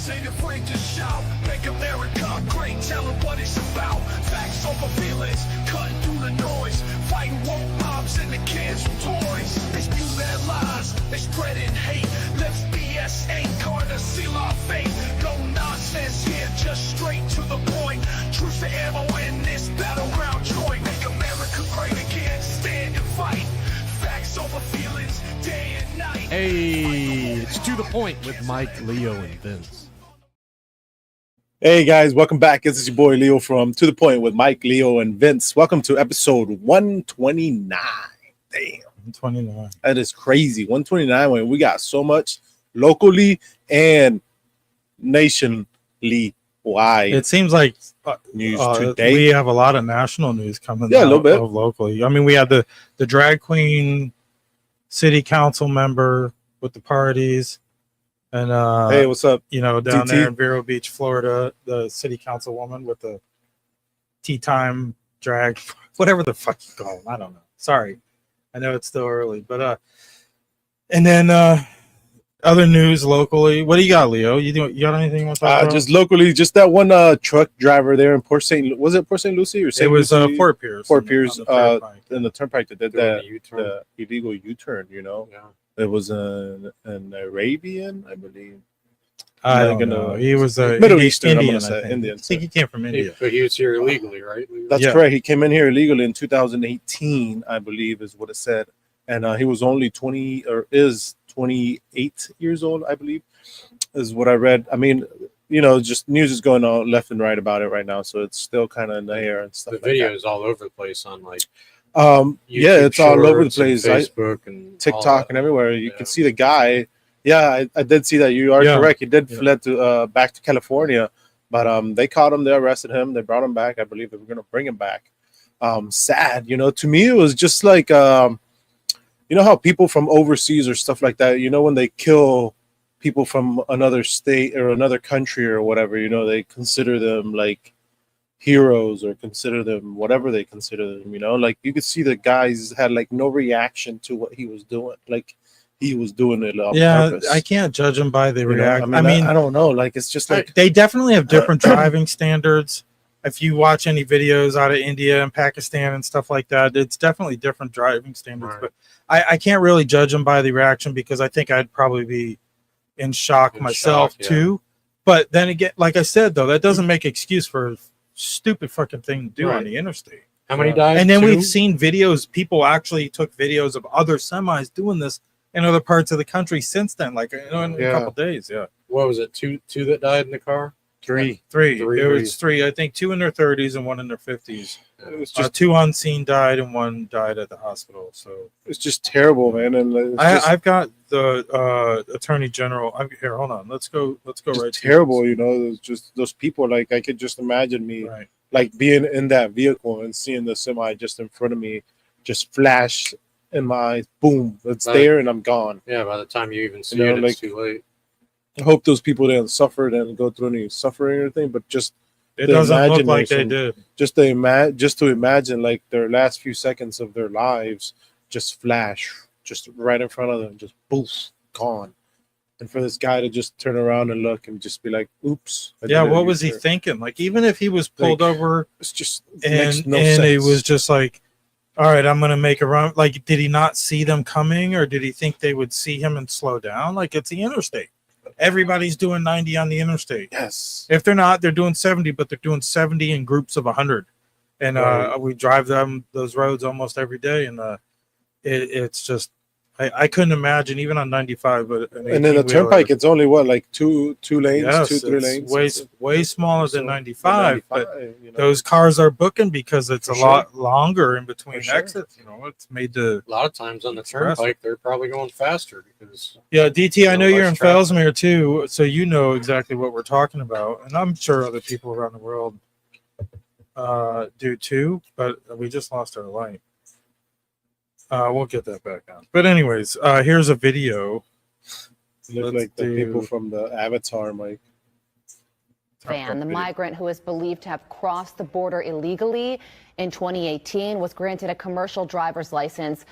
Say the flame to shout, make America great, tell them what it's about. Facts over feelings, cutting through the noise, fighting woke moms and the kids with toys. They spew their lies, they spreading hate. Lips BS ain't gonna seal our fate. No nonsense here, just straight to the point. Truth to ammo in this battleground joint. Make America great again, stand and fight. Facts over feelings, day and night. Hey, it's To The Point with Mike, Leo, and Vince. Hey guys, welcome back. This is your boy Leo from To The Point with Mike, Leo, and Vince. Welcome to episode 129. Damn. 129. That is crazy. 129 when we got so much locally and nationally wide. It seems like news today. We have a lot of national news coming Yeah, a out little bit. of locally. I mean, we had the drag queen city council member with the parties. And hey, what's up? You know, down DT? there in Vero Beach, Florida, the city council woman with the tea time drag, whatever the fuck you call them. I don't know. Sorry. I know it's still early, but and then other news locally. What do you got, Leo? You got anything you want to talk about? Just locally, just that one truck driver there in Port St. Was it Port St. Lucie or St. It was Lucie? Fort Pierce. Fort Pierce on the Turnpike. in the Turnpike that did Doing that the U-turn. the illegal U-turn, you know. Yeah. It was an Arabian, I believe. I like don't in know. a He was a Middle Eastern, I'm Indian. gonna say, I think. Indian, I think he came from India. But he was here illegally, right? That's Yeah. correct. He came in here illegally in 2018, I believe, is what it said, and he was only 20 or is 28 years old, I believe, is what I read. I mean, you know, just news is going on left and right about it right now, so it's still kind of in the air and stuff. The like video that. is all over the place on like Yeah, YouTube it's all over the Shorts and place. Facebook and TikTok all that. and everywhere. You Yeah. can see the guy. Yeah, I did see that. You are Yeah. correct. He did Yeah. fled to back to California, but they caught him. They arrested him. They brought him back. I believe they were going to bring him back. Sad, you know. To me, it was just like you know how people from overseas or stuff like that. You know, when they kill people from another state or another country or whatever, you know, they consider them like heroes or consider them whatever they consider them. You know, like you could see the guys had like no reaction to what he was doing. Like. He was doing it on purpose. I can't judge him by the You know, reaction. I mean, I don't know. Like, it's just like they definitely have different driving standards. If you watch any videos out of India and Pakistan and stuff like that, it's definitely different driving standards. Right. But I can't really judge him by the reaction because I think I'd probably be in shock myself yeah. too. But then again, like I said, though, that doesn't make excuse for a stupid fucking thing to do on Right. the interstate. How many died? And then Two? we've seen videos. People actually took videos of other semis doing this in other parts of the country since then, like in a Yeah. couple days. Yeah. What was it? Two that died in the car? three. Three. Three. There was three. I think two in their 30s and one in their 50s. It was just, Two on scene died and one died at the hospital. So it's just terrible, man. And it's just, I've got the Attorney General. Here, hold on. Let's go just right. terrible, you know. It's just those people. Like, I could just imagine me, Right. like, being in that vehicle and seeing the semi just in front of me, just flash in my eyes. Boom, it's Right. there, and I'm gone. Yeah, by the time you even see You know, it, like- it's too late. I hope those people didn't suffer, didn't go through any suffering or anything, but just It the doesn't look like they imagination. did. just to imagine like their last few seconds of their lives just flash just right in front of them, just poof, gone. And for this guy to just turn around and look and just be like, oops. I Yeah. did a What was he U-turn. thinking? Like, even if he was pulled Like, over It's just and makes no and sense. it was just like, all right, I'm gonna make a run. Like, did he not see them coming, or did he think they would see him and slow down? Like, it's the interstate. Everybody's doing 90 on the interstate. Yes. If they're not, they're doing 70, but they're doing 70 in groups of 100. And Right. we drive those roads almost every day, and it's just I couldn't imagine even on 95. But And then the turnpike, it's only what, like two lanes, yes, 2-3 it's lanes. way smaller than So, 95. But 95, you know. those cars are booking because it's For a sure. lot longer in between For sure. exits. You know, it's made to. A lot of times on the Express. turnpike, they're probably going faster because Yeah, DT, I know Less you're in traffic. Fellsmere too, so you know exactly what we're talking about, and I'm sure other people around the world do too. But we just lost our light. We'll get that back on. But anyways, here's a video. Look Let's like the do- people from the Avatar, Mike. Van, the migrant who is believed to have crossed the border illegally in 2018, was granted a commercial driver's license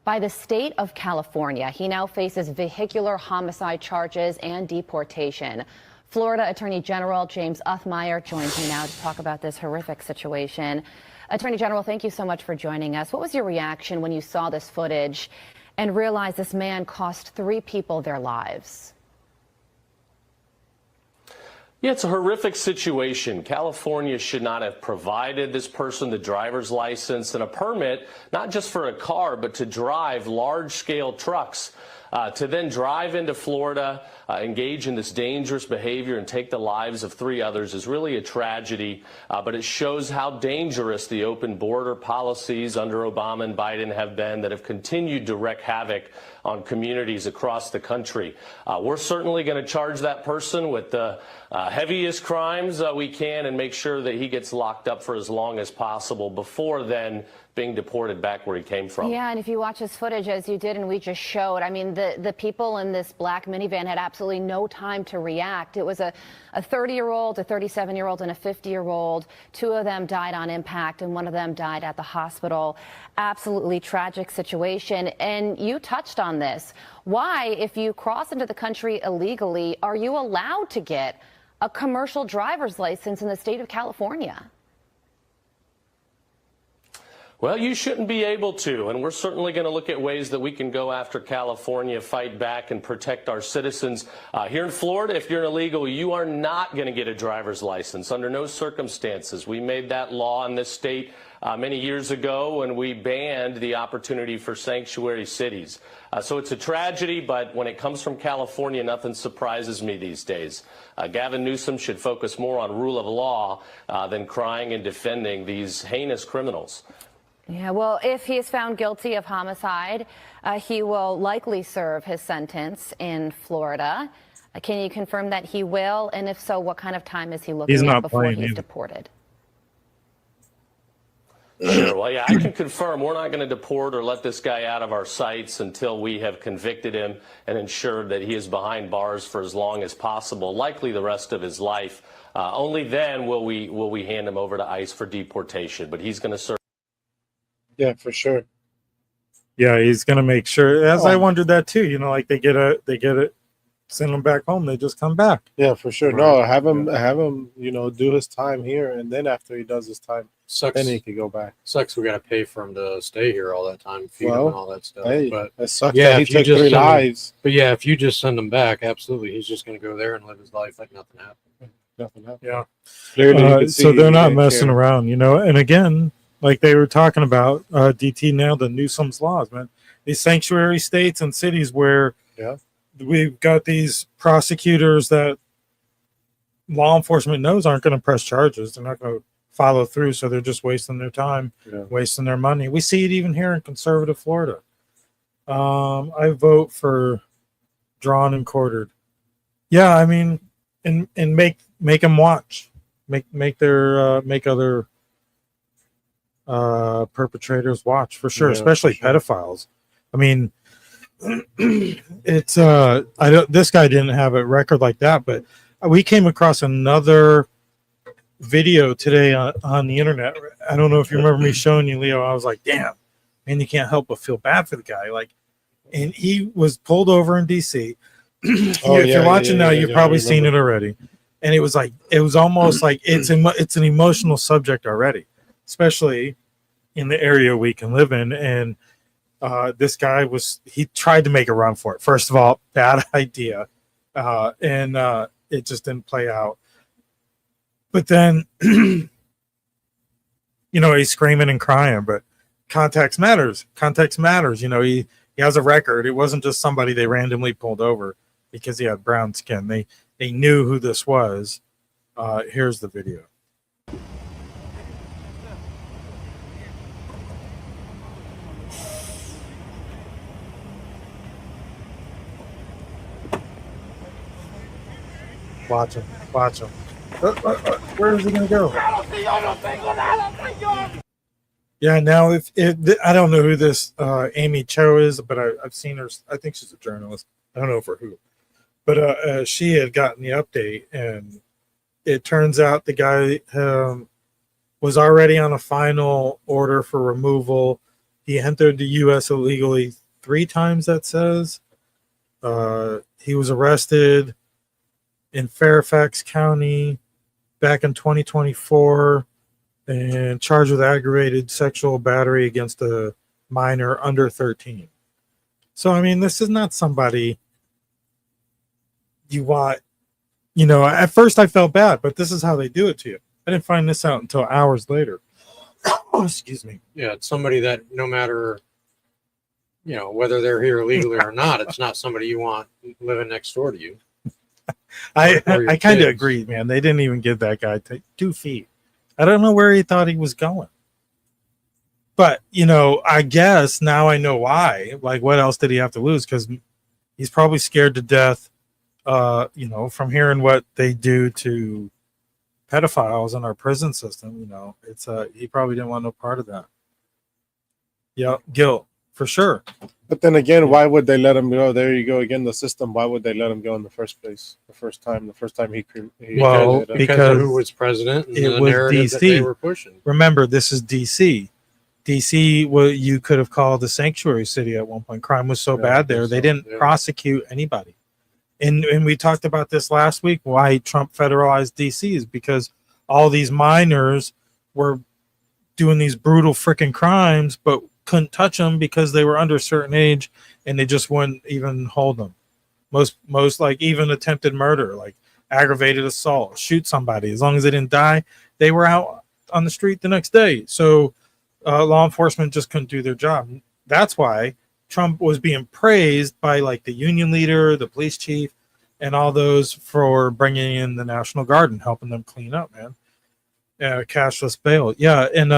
by the state of California. He now faces vehicular homicide charges and deportation. Florida Attorney General James Uthmeier joins me now to talk about this horrific situation. Attorney General, thank you so much for joining us. What was your reaction when you saw this footage and realized this man cost 3 people their lives? Yeah, it's a horrific situation. California should not have provided this person the driver's license and a permit, not just for a car, but to drive large-scale trucks. To then drive into Florida, engage in this dangerous behavior and take the lives of 3 others is really a tragedy, but it shows how dangerous the open border policies under Obama and Biden have been that have continued to wreak havoc on communities across the country. We're certainly going to charge that person with the heaviest crimes we can and make sure that he gets locked up for as long as possible before then being deported back where he came from. Yeah, and if you watch this footage as you did and we just showed, I mean, the people in this black minivan had absolutely no time to react. It was a 30-year-old, a 37-year-old, and a 50-year-old. 2 of them died on impact, and 1 of them died at the hospital. Absolutely tragic situation. And you touched on this. Why, if you cross into the country illegally, are you allowed to get a commercial driver's license in the state of California? Well, you shouldn't be able to, and we're certainly going to look at ways that we can go after California, fight back, and protect our citizens. Here in Florida, if you're an illegal, you are not going to get a driver's license under no circumstances. We made that law in this state many years ago when we banned the opportunity for sanctuary cities. So it's a tragedy, but when it comes from California, nothing surprises me these days. Gavin Newsom should focus more on rule of law than crying and defending these heinous criminals. Yeah, well, if he is found guilty of homicide, he will likely serve his sentence in Florida. Can you confirm that he will? And if so, what kind of time is he looking at before he's deported? Sure. Well, yeah, I can confirm we're not going to deport or let this guy out of our sights until we have convicted him and ensured that he is behind bars for as long as possible, likely the rest of his life. Only then will we hand him over to ICE for deportation. But he's going to serve. Yeah, for sure. Yeah, he's gonna make sure. As I wondered that too. You know, like they get it, send them back home. They just come back. Yeah, for sure. Right. No, have him, you know, do his time here, and then after he does his time, then he could go back. Sucks we got to pay for him to stay here all that time, feed him and all that stuff. Hey, but it sucks yeah, that he if you took just 3 send him- lives. But yeah, if you just send him back, absolutely, he's just going to go there and live his life like nothing happened. Nothing happened. Yeah. Clearly, you can see So they're he not didn't messing care. around, you know. And again, like they were talking about, DT nailed the Newsom's laws, man. These sanctuary states and cities where we've got these prosecutors that law enforcement knows aren't going to press charges. They're not going to follow through, so they're just wasting their time, wasting their money. We see it even here in conservative Florida. I vote for drawn and quartered. Yeah, I mean, and make them watch, make other perpetrators watch for sure, especially pedophiles. I mean, it's this guy didn't have a record like that, but we came across another video today on the internet. I don't know if you remember me showing you, Leo. I was like, damn, man, you can't help but feel bad for the guy. Like, and he was pulled over in DC. If you're watching now, you've probably seen it already. And it was like, it was almost like it's an emotional subject already, especially in the area we can live in. And this guy he tried to make a run for it. First of all, bad idea. And it just didn't play out. But then, you know, he's screaming and crying, but context matters. Context matters. You know, he has a record. It wasn't just somebody they randomly pulled over because he had brown skin. They knew who this was. Here's the video. Watch him. Watch him. Where is he going to go? Yeah, now if I don't know who this Amy Cho is, but I've seen her. I think she's a journalist. I don't know for who. But she had gotten the update, and it turns out the guy was already on a final order for removal. He entered the U.S. illegally 3 times, that says. He was arrested in Fairfax County back in 2024 and charged with aggravated sexual battery against a minor under 13. So, I mean, this is not somebody you want, at first I felt bad, but this is how they do it to you. I didn't find this out until hours later. Oh, excuse me. Yeah, it's somebody that no matter, whether they're here illegally or not, it's not somebody you want living next door to you. I your kind of kids. agree, man. They didn't even give that guy 2 feet. I don't know where he thought he was going. But, I guess now I know why. Like, what else did he have to lose? Because he's probably scared to death, from hearing what they do to pedophiles in our prison system. It's he probably didn't want no part of that. Yeah, guilt for sure. But then again, why would they let him go? There you go again. The system. Why would they let him go in the first place? The first time he Well, did it. Because of who was president and it the was narrative that DC. they were pushing. Remember, this is DC. DC, well, you could have called a sanctuary city at one point. Crime was so Yeah, bad there, they didn't yeah. prosecute anybody. And we talked about this last week. Why Trump federalized DC is because all these minors were doing these brutal freaking crimes, but couldn't touch them because they were under a certain age, and they just wouldn't even hold them. Most like even attempted murder, like aggravated assault, shoot somebody. As long as they didn't die, they were out on the street the next day. So law enforcement just couldn't do their job. That's why Trump was being praised by like the union leader, the police chief, and all those for bringing in the National Guard and helping them clean up, man. Cashless bail. Yeah. And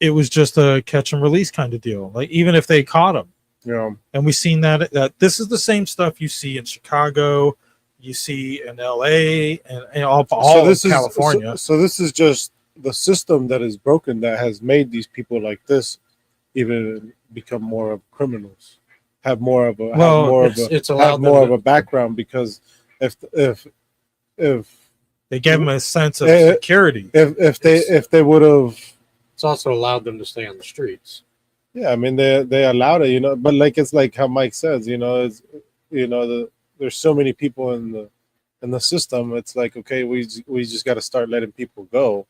it was just a catch and release kind of deal. Like even if they caught him. Yeah. And we've seen that this is the same stuff you see in Chicago, you see in LA, and all of California. So this is just the system that is broken that has made these people like this even become more of criminals, have more of a background, because if they gave them a sense of security. If they would have, it's also allowed them to stay on the streets. Yeah, I mean they allowed it, but like it's like how Mike says, there's so many people in the system. It's like, okay, we just got to start letting people go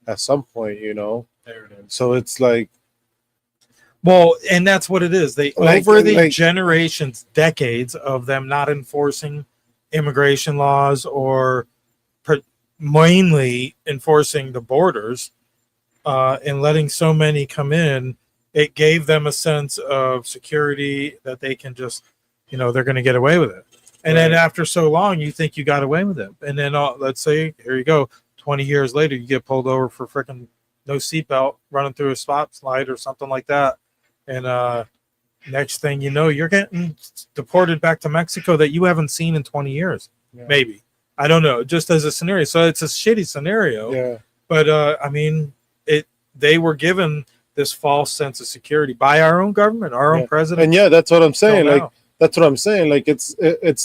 at some point, There it is. So it's like, well, and that's what it is. They over the generations, decades of them not enforcing immigration laws or mainly enforcing the borders and letting so many come in. It gave them a sense of security that they can just, they're going to get away with it. And then after so long, you think you got away with it. And then let's say, here you go, 20 years later, you get pulled over for freaking no seatbelt, running through a stop slide or something like that. And next thing you know, you're getting deported back to Mexico that you haven't seen in 20 years. Yeah. Maybe. I don't know. Just as a scenario. So it's a shitty scenario. Yeah. But I mean, they were given this false sense of security by our own government, our own president. And that's what I'm saying. That's what I'm saying. Like it's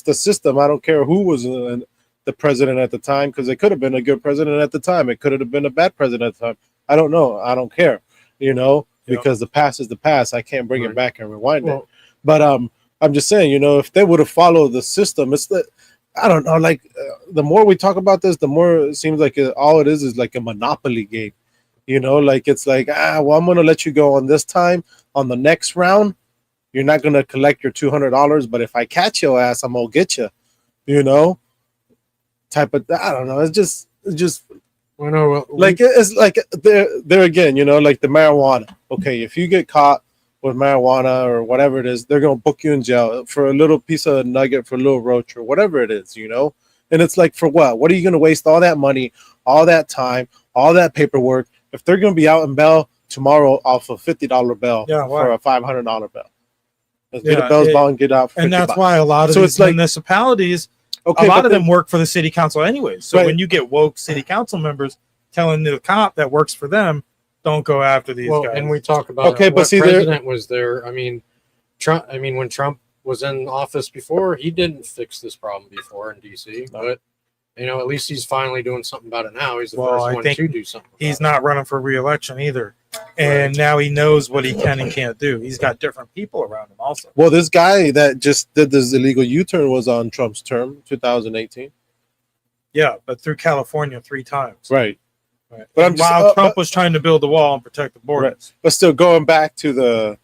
the system. I don't care who was the president at the time, because it could have been a good president at the time. It could have been a bad president at the time. I don't know. I don't care. Because the past is the past. I can't bring it back and rewind it. But I'm just saying, if they would have followed the system, I don't know. Like the more we talk about this, the more it seems like all it is like a monopoly game. Like it's like, I'm going to let you go on this time. On the next round, you're not going to collect your $200, but if I catch your ass, I'm going to get you, type of, I don't know. It's just, I know, like, it's like there again, like the marijuana. Okay. If you get caught with marijuana or whatever it is, they're going to book you in jail for a little piece of nugget, for a little roach or whatever it is, and it's like, for what are you going to waste all that money, all that time, all that paperwork, if they're going to be out in bail tomorrow off a $50 bail for a $500 bail? Let's get a bail's bond, get out for $50. And that's why a lot of these municipalities, a lot of them work for the city council anyways. So when you get woke city council members telling the cop that works for them, don't go after these guys. And we talk about what president was there. I mean, Trump. I mean, when Trump was in office before, he didn't fix this problem before in DC, but at least he's finally doing something about it now. He's the first one to do something. He's not running for re-election either. And now he knows what he can and can't do. He's got different people around him also. Well, this guy that just did this illegal U-turn was on Trump's term, 2018. Yeah, but through California 3 times. Right. Right. But I'm And just while Trump was trying to build the wall and protect the borders. right. But still going back to the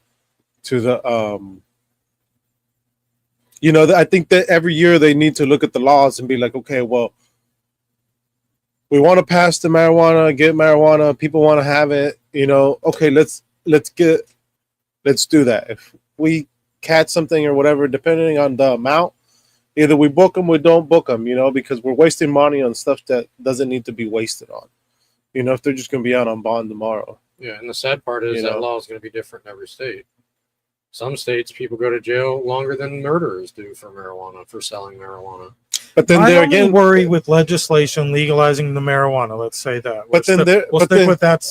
I think that every year they need to look at the laws and be like, okay, well, we want to pass the marijuana, get marijuana, people want to have it, okay, let's do that. If we catch something or whatever, depending on the amount, either we book them or don't book them, because we're wasting money on stuff that doesn't need to be wasted on. If they're just going to be out on bond tomorrow. Yeah, and the sad part is that law is going to be different in every state. Some states, people go to jail longer than murderers do for marijuana, for selling marijuana. But then I there only again, worry with legislation legalizing the marijuana. Let's say that. But then We'll stick with that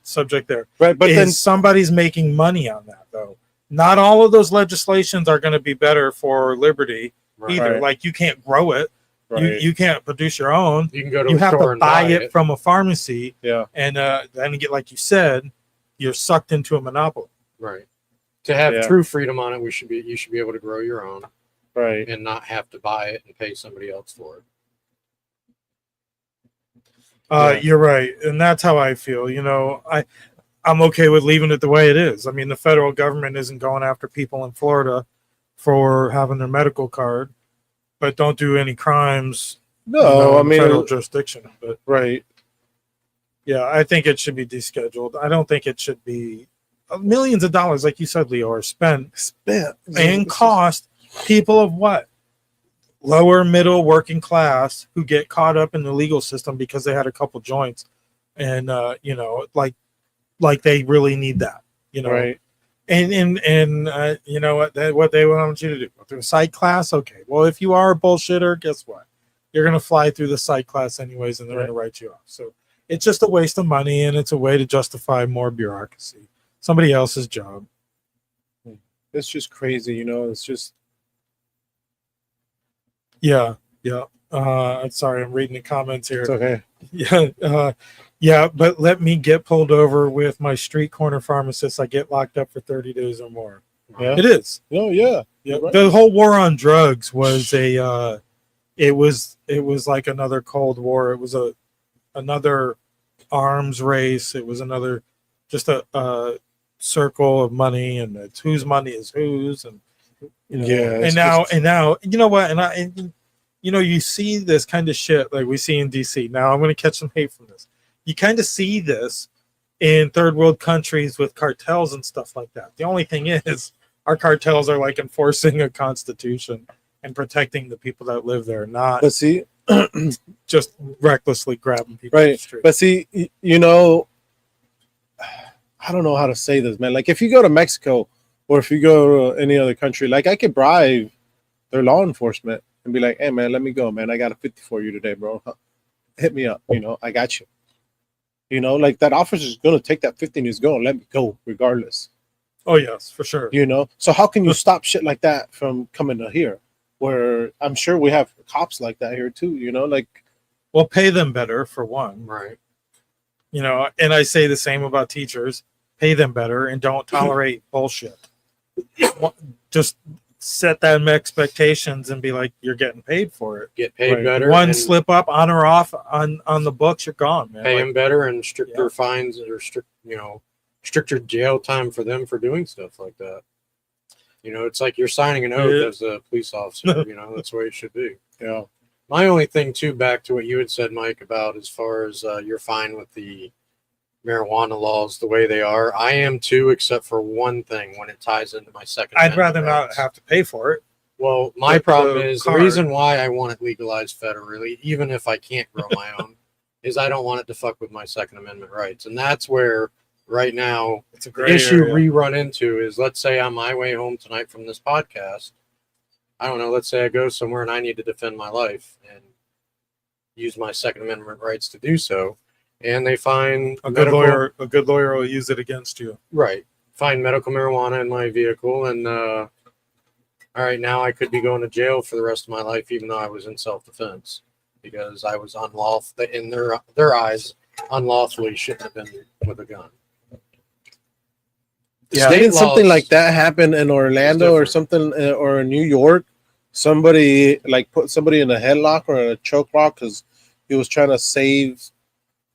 subject there. right? But then Somebody's making money on that, though. Not all of those legislations are going to be better for liberty either. Right. Like you can't grow it. right, You can't produce your own. You can go to You a have store to and buy it from a pharmacy, yeah, and then get, like you said, you're sucked into a monopoly. Right. To have Yeah. true freedom on it, you should be able to grow your own right. and not have to buy it and pay somebody else for it. You're right, and that's how I feel. I'm okay with leaving it the way it is. I mean, the federal government isn't going after people in Florida for having their medical card, but don't do any crimes. No, I in mean, federal jurisdiction. But right. yeah, I think it should be descheduled. I don't think it should be millions of dollars, like you said, Leo, are spent and cost people of what? Lower middle working class who get caught up in the legal system because they had a couple joints, and like they really need that, Right. And what they want you to do, go through a psych class. Okay, well, if you are a bullshitter, guess what? You're gonna fly through the psych class anyways, and they're gonna write you off. So it's just a waste of money, and it's a way to justify more bureaucracy, somebody else's job. It's just crazy, It's just Yeah. I'm sorry, I'm reading the comments here. it's okay. Yeah, but let me get pulled over with my street corner pharmacist. I get locked up for 30 days or more. Yeah. It is. No, yeah. Yeah. Right. The whole war on drugs was it was like another Cold War. It was another arms race. It was another just a circle of money, and it's whose money is whose, and Yeah. and now you know what, and you see this kind of shit like we see in DC. Now I'm going to catch some hate from this. You kind of see this in third world countries with cartels and stuff like that. The only thing is our cartels are like enforcing a constitution and protecting the people that live there, not But see, just recklessly grabbing people in the right. street. But see, I don't know how to say this, man. Like if you go to Mexico or if you go to any other country, like I could bribe their law enforcement and be like, hey man, let me go, man. I got a 50 for you today, bro. Hit me up. I got you. Like that officer's gonna take that 50 and he's gonna let me go regardless. Oh yes, for sure. So how can you stop shit like that from coming to here? Where I'm sure we have cops like that here too, like Well, pay them better for one, Right. And I say the same about teachers. Pay them better and don't tolerate bullshit. Just set them expectations and be like, you're getting paid for it. Get paid Right. better. One and slip up on or off on the books, you're gone, man. pay Like, them better and stricter Yeah. fines or stricter jail time for them for doing stuff like that. It's like you're signing an oath Yeah. as a police officer. That's the way it should be. yeah. My only thing too, back to what you had said, Mike, about as far as you're fine with the marijuana laws the way they are. I am too, except for one thing when it ties into my second. I'd Amendment rather not rights. have to pay for it. Well, my But problem the is card- the reason why I want it legalized federally, even if I can't grow my own, is I don't want it to fuck with my Second Amendment rights. And that's where right now It's a the great issue area. we run into is, let's say on my way home tonight from this podcast, I don't know, let's say I go somewhere and I need to defend my life and use my Second Amendment rights to do so. And they find A good lawyer will use it against you. right, find medical marijuana in my vehicle. And all right, now I could be going to jail for the rest of my life, even though I was in self-defense because I was unlawful in their eyes, unlawfully shouldn't have been with a gun. Yeah, State didn't something laws like that happen in Orlando or different. something, or in New York? Somebody like put somebody in a headlock or in a choke lock because He was trying to save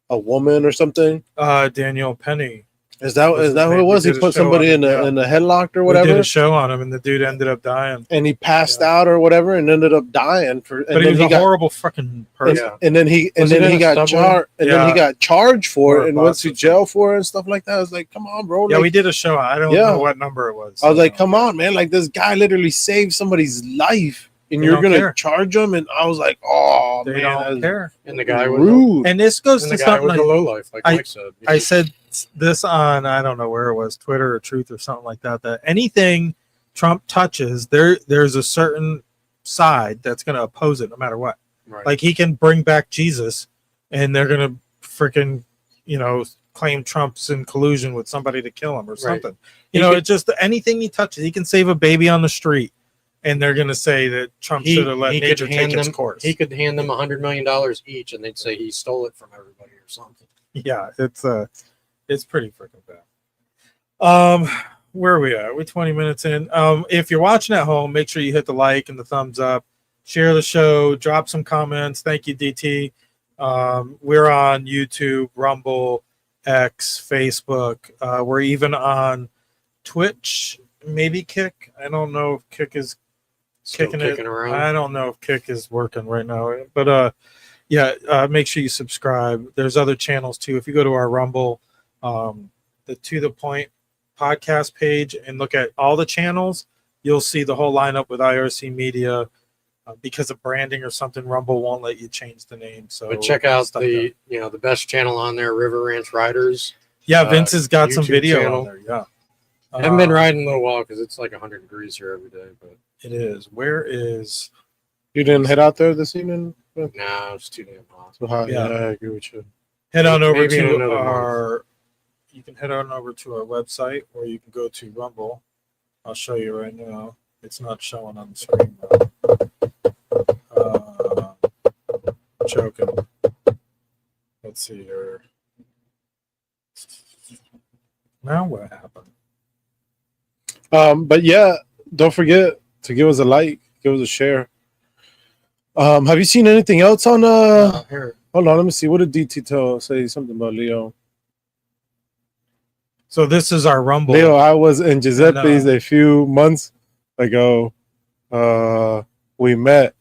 a woman or something. Daniel Penny. Is that who it was? He put somebody in a headlock or whatever. We did a show on him, and the dude ended up dying. And he passed out or whatever, and ended up dying. But he was a horrible fucking person. And then he got charged. And then he got charged for it and went to jail for it and stuff like that. I was like, come on, bro. Yeah, like, we did a show. I don't know what number it was. I was like, come on, man. Like, this guy literally saved somebody's life, and you're gonna charge him. And I was like, oh, they don't care. And the guy was rude. And this goes to something like a low life, like Mike said. I said this on, I don't know where it was, Twitter or Truth or something like that, that anything Trump touches, there's a certain side that's going to oppose it no matter what. Right. Like, he can bring back Jesus and they're going to freaking, claim Trump's in collusion with somebody to kill him or something. It's just anything he touches. He can save a baby on the street and they're going to say that Trump should have let nature take its course. He could hand them $100 million each and they'd say he stole it from everybody or something. Yeah, it's pretty freaking bad. Where are we at? We're 20 minutes in. If you're watching at home, make sure you hit the like and the thumbs up. Share the show. Drop some comments. Thank you, DT. We're on YouTube, Rumble, X, Facebook. We're even on Twitch, maybe Kick. I don't know if Kick is kicking around. I don't know if Kick is working right now. But make sure you subscribe. There's other channels too. If you go to our Rumble, the To The Point podcast page and look at all the channels, you'll see the whole lineup with IRC Media. Because of branding or something, Rumble won't let you change the name. So, but check out the best channel on there, River Ranch Riders. Yeah, Vince has got YouTube some video channel. on there. Yeah, I haven't been riding a little while because it's like 100 degrees here every day. But it is. Where is? You didn't head out there this evening? Nah, it's too damn hot. So hot. Yeah. Yeah, I agree with you. Head on over Maybe in to another our. You can head on over to our website, or you can go to Rumble. I'll show you right now. It's not showing on the screen, though. Joking. Let's see here. Now what happened? But yeah, don't forget to give us a like, give us a share. Have you seen anything else on Here. Hold on, let me see. What did DT say something about Leo? So this is our Rumble. Leo, I was in Giuseppe's a few months ago. We met.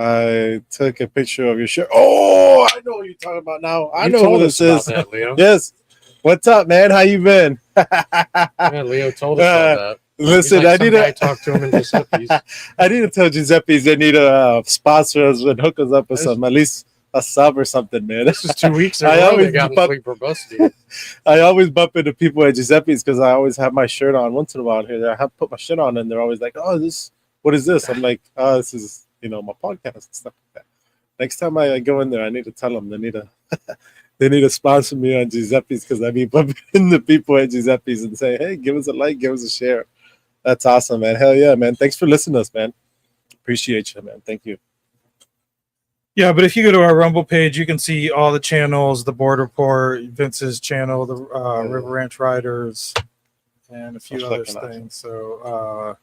I took a picture of your shirt. Oh, I know what you're talking about now. I know what this is. That, Leo. Yes. What's up, man? How you been? Yeah, Leo told us about that. Listen, like, I need to talk to him in Giuseppe's. I need to tell Giuseppe's they need to sponsor us and hook us up with some, at least a sub or something, man. This is 2 weeks ago. I always got sleep robustity. I always bump into people at Giuseppe's because I always have my shirt on once in a while here. I have put my shit on and they're always like, oh, what is this? I'm like, oh, this is, my podcast and stuff like that. Next time I go in there, I need to tell them they need to sponsor me on Giuseppe's because I be bumping into people at Giuseppe's and say, hey, give us a like, give us a share. That's awesome, man. Hell yeah, man. Thanks for listening to us, man. Appreciate you, man. Thank you. Yeah, but if you go to our Rumble page, you can see all the channels, the Board Report, Vince's channel, the River Ranch Riders, and a few other things. So,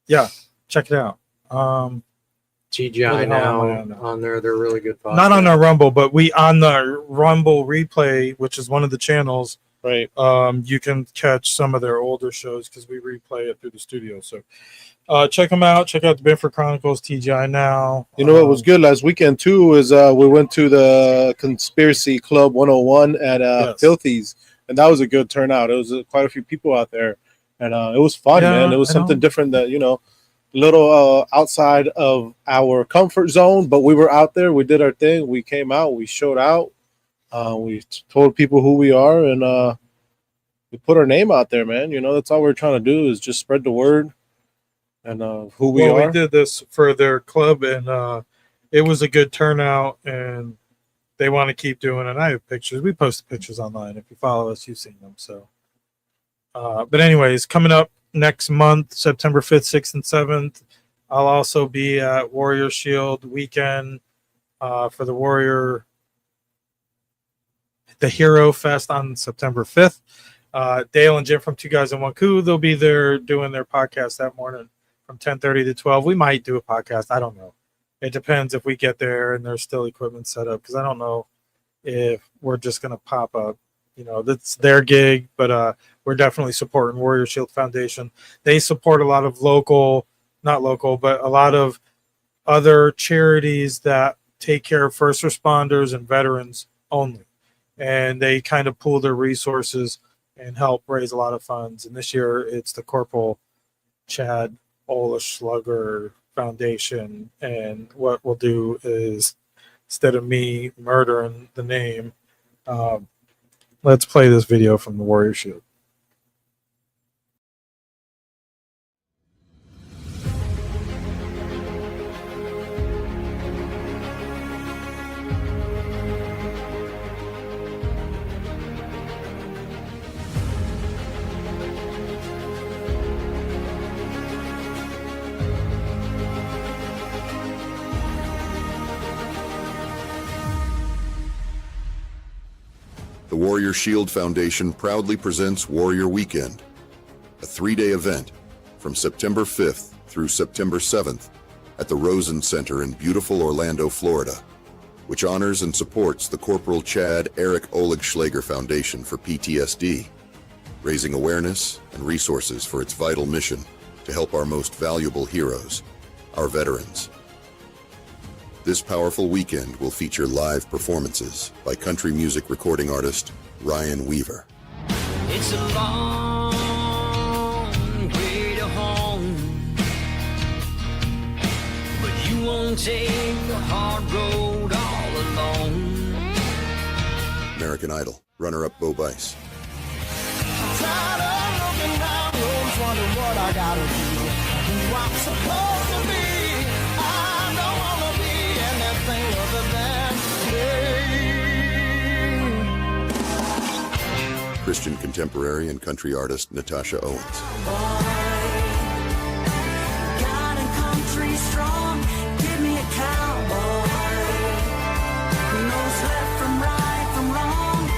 yeah, check it out. TGI now on there. They're really good. Podcast. Not on our Rumble, but on the Rumble replay, which is one of the channels. Right. You can catch some of their older shows because we replay it through the studio. So check them out. Check out the Benford Chronicles, TGI Now. You know what was good last weekend too is we went to the Conspiracy Club 101 at Filthy's, and that was a good turnout. It was quite a few people out there, and it was fun, man. It was something different that little outside of our comfort zone, but we were out there. We did our thing. We came out. We showed out. We told people who we are, and we put our name out there, man. That's all we're trying to do is just spread the word and who we are. We did this for their club, and it was a good turnout, and they want to keep doing it. I have pictures. We posted pictures online. If you follow us, you've seen them. So, but anyways, coming up next month, September 5th, 6th, and 7th, I'll also be at Warrior Shield weekend for the Hero Fest on September 5th. Dale and Jim from Two Guys in One Coup, they'll be there doing their podcast that morning from 10:30 to 12. We might do a podcast. I don't know. it depends if we get there and there's still equipment set up, because I don't know if we're just going to pop up. That's their gig, but we're definitely supporting Warrior Shield Foundation. They support a lot of not local, but a lot of other charities that take care of first responders and veterans only. And they kind of pool their resources and help raise a lot of funds. And this year it's the Corporal Chad Olaschluger Foundation. And what we'll do is, instead of me murdering the name, let's play this video from the Warrior Shield. The Warrior Shield Foundation proudly presents Warrior Weekend, a 3-day event from September 5th through September 7th at the Rosen Center in beautiful Orlando, Florida, which honors and supports the Corporal Chad Eric Oligschlager Foundation for PTSD, raising awareness and resources for its vital mission to help our most valuable heroes, our veterans. This powerful weekend will feature live performances by country music recording artist Ryan Weaver. It's a long way to home, but you won't take the hard road all alone. American Idol runner-up Bo Bice. I'm tired of looking down roads, wondering what I gotta do, who I'm supposed to be. I don't wanna be anything other than me. Christian contemporary and country artist Natasha Owens. God and country strong, give me a cowboy who knows left from right from wrong.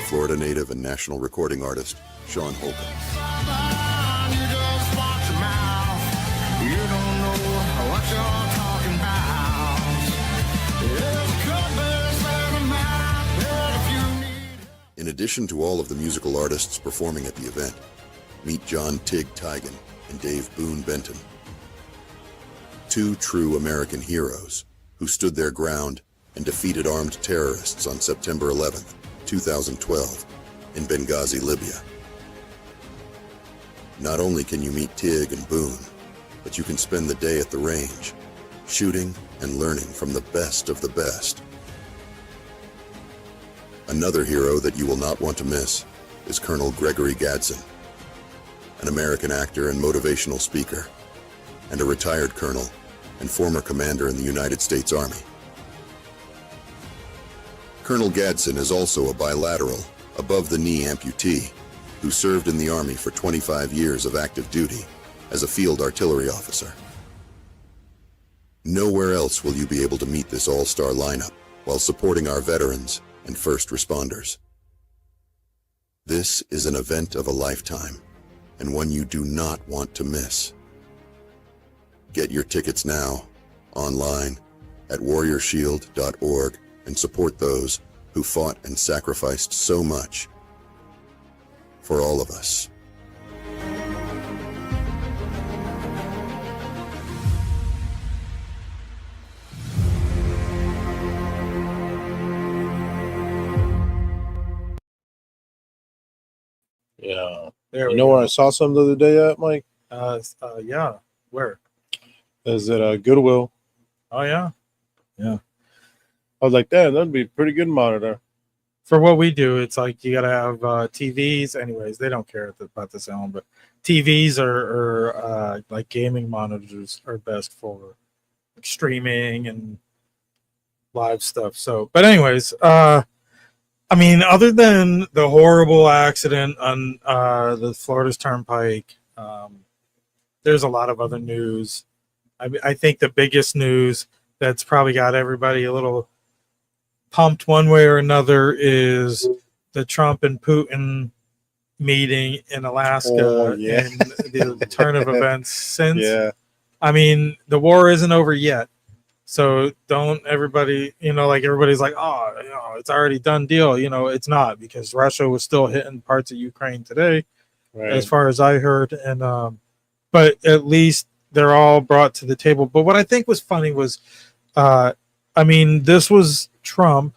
Florida native and national recording artist Sean Holcomb. You just watch your mouth. You don't know what you're talking about. There's a cutlass and a map, and if you need. In addition to all of the musical artists performing at the event, meet John Tig Tigan and Dave Boone Benton. Two true American heroes who stood their ground and defeated armed terrorists on September 11th, 2012, in Benghazi, Libya. Not only can you meet Tig and Boone, but you can spend the day at the range, shooting and learning from the best of the best. Another hero that you will not want to miss is Colonel Gregory Gadsden, an American actor and motivational speaker, and a retired colonel and former commander in the United States Army. Colonel Gadsden is also a bilateral, above-the-knee amputee who served in the Army for 25 years of active duty as a field artillery officer. Nowhere else will you be able to meet this all-star lineup while supporting our veterans and first responders. This is an event of a lifetime, and one you do not want to miss. Get your tickets now, online, at warriorshield.org, and support those who fought and sacrificed so much for all of us. Yeah. There You we know go. where I saw some the other day at, Mike? Yeah. Where? Is it Goodwill? Oh, yeah. I was like, damn, that'd be a pretty good monitor. For what we do, it's like you got to have TVs. Anyways, they don't care about the sound, but TVs are like gaming monitors are best for streaming and live stuff. So, but anyways, I mean, other than the horrible accident on the Florida Turnpike, there's a lot of other news. I think the biggest news that's probably got everybody a little pumped one way or another is the Trump and Putin meeting in Alaska Oh, yeah. and the turn of events since. Yeah. I mean, the war isn't over yet. So don't everybody, like everybody's like, oh, it's already done deal. It's not, because Russia was still hitting parts of Ukraine today, as far as I heard. And, but at least they're all brought to the table. But what I think was funny was, this was Trump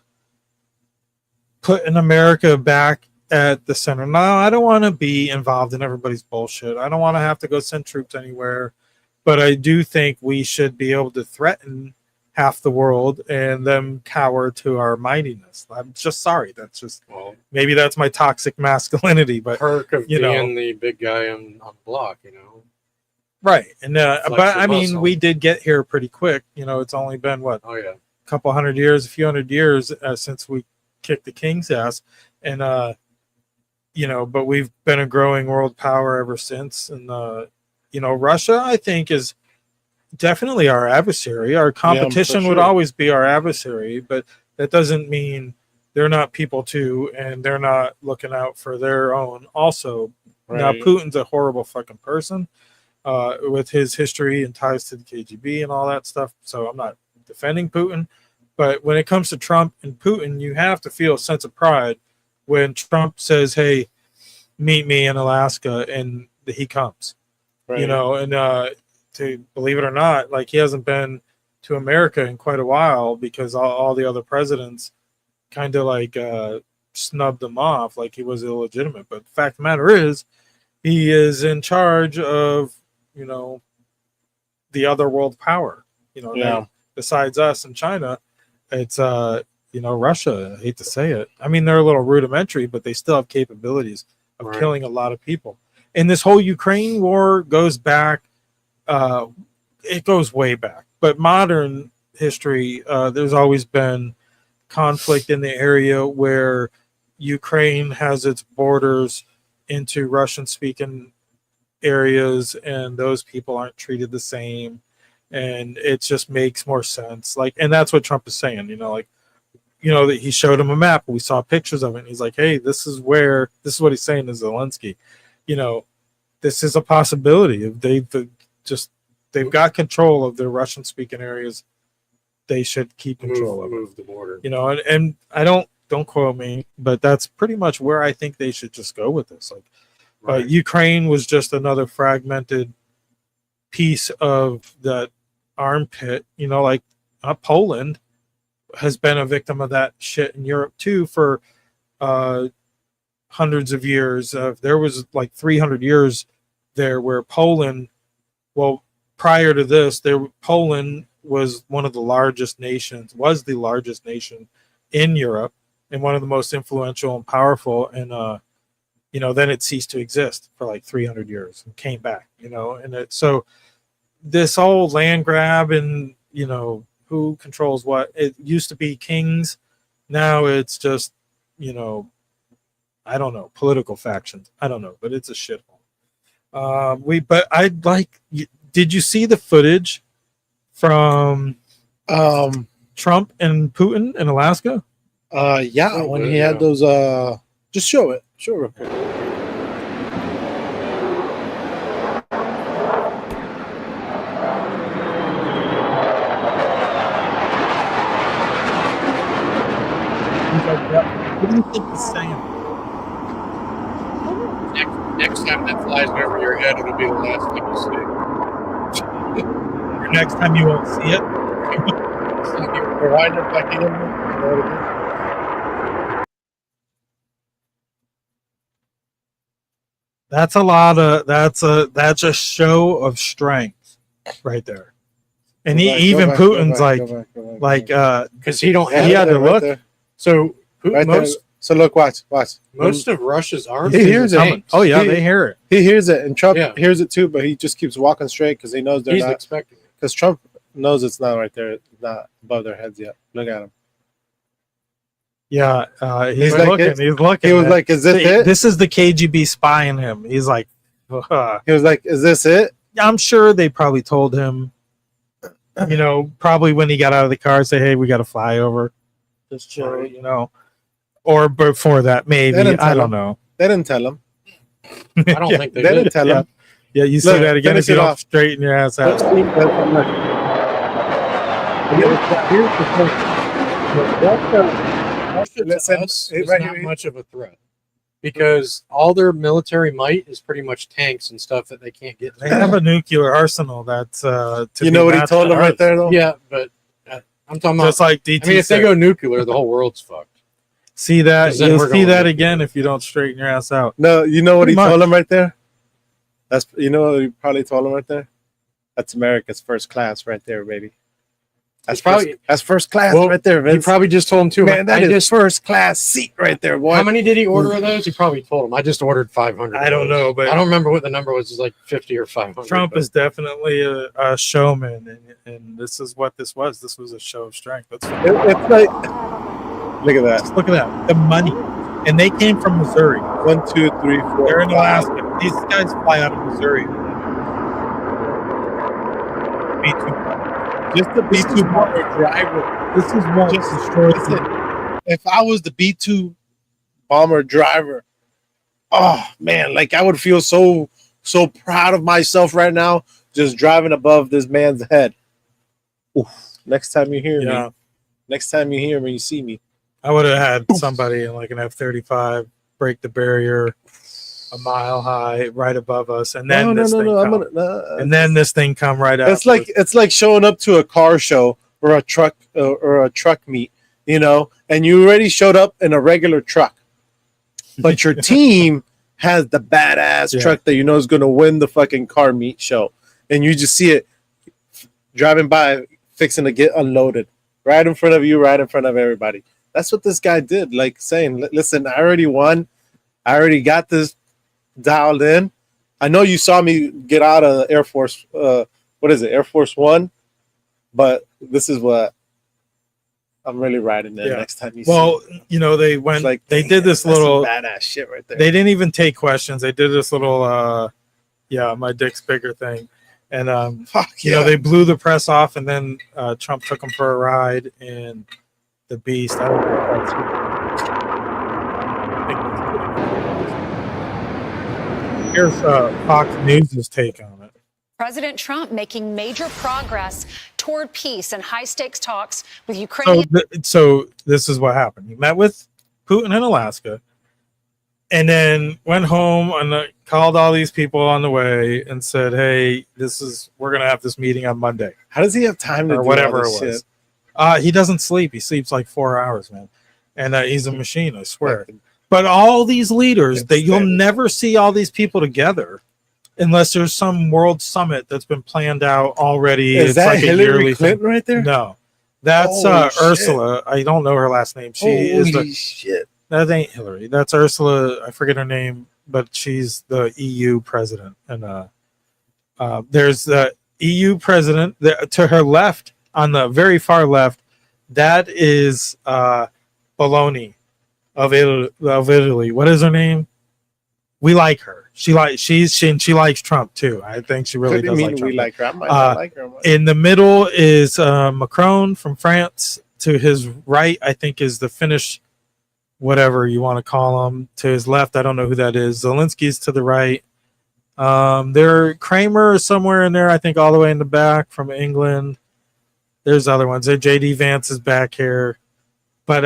putting America back at the center. Now, I don't want to be involved in everybody's bullshit. I don't want to have to go send troops anywhere. But I do think we should be able to threaten half the world and them cower to our mightiness. I'm just sorry. That's just, maybe that's my toxic masculinity, but perk of being the big guy on the block, right. And but I mean, we did get here pretty quick. It's only been what? Oh yeah, a couple hundred years, a few hundred years since we kicked the king's ass, and but we've been a growing world power ever since. And Russia, I think, is definitely our adversary. Our competition would always be our adversary, but that doesn't mean they're not people too, and they're not looking out for their own also. Right. Now, Putin's a horrible fucking person with his history and ties to the KGB and all that stuff. So I'm not defending Putin, but when it comes to Trump and Putin, you have to feel a sense of pride when Trump says, "Hey, meet me in Alaska," and he comes. Right. And to believe it or not, like, he hasn't been to America in quite a while because all the other presidents kind of like snubbed him off like he was illegitimate. But the fact of the matter is, he is in charge of, the other world power, besides us and China. It's, Russia. I hate to say it. I mean, they're a little rudimentary, but they still have capabilities of killing a lot of people. And this whole Ukraine war goes back. It goes way back, but modern history, there's always been conflict in the area where Ukraine has its borders into Russian speaking areas, and those people aren't treated the same, and it just makes more sense. Like, and that's what Trump is saying, that he showed him a map, we saw pictures of it, and he's like, hey, this is what he's saying to Zelenskyy. This is a possibility. If they've got control of their Russian speaking areas, they should keep control of it. Move the border. And I don't quote me, but that's pretty much where I think they should just go with this. Like, Ukraine was just another fragmented piece of that armpit. Like Poland has been a victim of that shit in Europe too for hundreds of years. There was like 300 years there where Poland, prior to this, Poland was one of the largest nations, was the largest nation in Europe, and one of the most influential and powerful. And then it ceased to exist for like 300 years and came back. So this whole land grab and who controls what, it used to be kings, now it's just I don't know, political factions. I don't know, but it's a shithole. But I'd like. Did you see the footage from Trump and Putin in Alaska? Yeah, when he had those. Just show it. Show it real quick. What do you think he's saying? Next time that flies over your head, it'll be the last thing you see. Next time you won't see it. Rewind it back in. That's a lot of that's a show of strength right there. And Putin's like because he had to look. There. So so look, watch. Most of Russia's army. He hears it. Oh yeah, they hear it. He hears it, and Trump hears it too, but he just keeps walking straight because he knows he's not expecting it. Because Trump knows it's not right there, it's not above their heads yet. Look at him. Yeah, he's looking. He's looking. He was like, "Is this it?" This is the KGB spying him. He's like, he was like, "Is this it?" I'm sure they probably told him. Probably when he got out of the car, say, "Hey, we got to fly over. Just chill," Or before that, maybe. I don't know. They didn't tell him. I don't think they didn't tell him. Yeah, you say Look, that again finish if you it don't off. straighten your ass out. Here's the thing. Russia to Listen, us hey, is right not here. much of a threat because all their military might is pretty much tanks and stuff that they can't get. They have a nuclear arsenal that's to You be know what he matched told to him right ours. there, though? Yeah, but I'm talking about. Just like DT I mean, if they said. go nuclear, the whole world's fucked. See that? 'Cause then You'll we're see going that nuclear. again if you don't straighten your ass out. No, you know what Pretty he told much. him right there? That's you know what he probably told him right there? That's America's first class right there, baby. That's probably- that's first class Well, right there, He Vince. probably just told him too. Man, that I is just, first class seat right there, boy. how many did he order of those? He probably told him. I just ordered 500. I don't know, but I don't remember what the number was. It's like 50 or 500. Trump but- is definitely a showman, and this is what this was. This was a show of strength. That's It's like, look at that. look at that, the money, and they came from Missouri. 1, 2, 3, 4. They're in Alaska. These guys fly out of Missouri. B2. Just the B2 bomber driver. This is what Just destroys listen, them. if I was the B2 bomber driver, oh man, like I would feel so proud of myself right now, just driving above this man's head. Oof. Next time you hear Yeah, me, next time you hear me, you see me. I would have had somebody in like an F-35 break the barrier a mile high right above us, and then this thing come. And then this thing come right out. It's like showing up to a car show or a truck meet, you know, and you already showed up in a regular truck, but your team has the badass truck that you know is going to win the fucking car meet show, and you just see it driving by, fixing to get unloaded right in front of you, right in front of everybody. That's what this guy did, like saying, "Listen, I already won. I already got this dialed in. I know you saw me get out of Air Force. What is it, Air Force One? But this is what I'm really riding in next time you see me." You know, they went Like, they did this that's some little badass shit right there. They didn't even take questions. They did this little my dick's bigger thing. And Fuck you know, they blew the press off, and then Trump took them for a ride in the Beast. I don't know if that's Here's Fox News' take on it. President Trump making major progress toward peace and high-stakes talks with Ukraine. So this is what happened. He met with Putin in Alaska, and then went home and called all these people on the way and said, "Hey, we're gonna have this meeting on Monday." How does he have time to Or do whatever all it this was. shit? He doesn't sleep. He sleeps like 4 hours, man, and he's a machine. I swear. But all these leaders, you'll never see all these people together unless there's some world summit that's been planned out already. Is It's that like a Hillary yearly Clinton thing. right there? No, that's Holy shit. Ursula. I don't know her last name. She is Holy shit. That ain't Hillary. That's Ursula. I forget her name, but she's the EU president. And there's the EU president to her left, on the very far left. That is Bologna of Italy. What is her name? We like her. She likes Trump too. I think she really What do does you like mean Trump. we like her? I might not like her. In the middle is Macron from France. To his right, I think, is the Finnish, whatever you want to call him. To his left, I don't know who that is. Zelensky's to the right. Kramer is somewhere in there, I think, all the way in the back from England. There's other ones. JD Vance is back here. But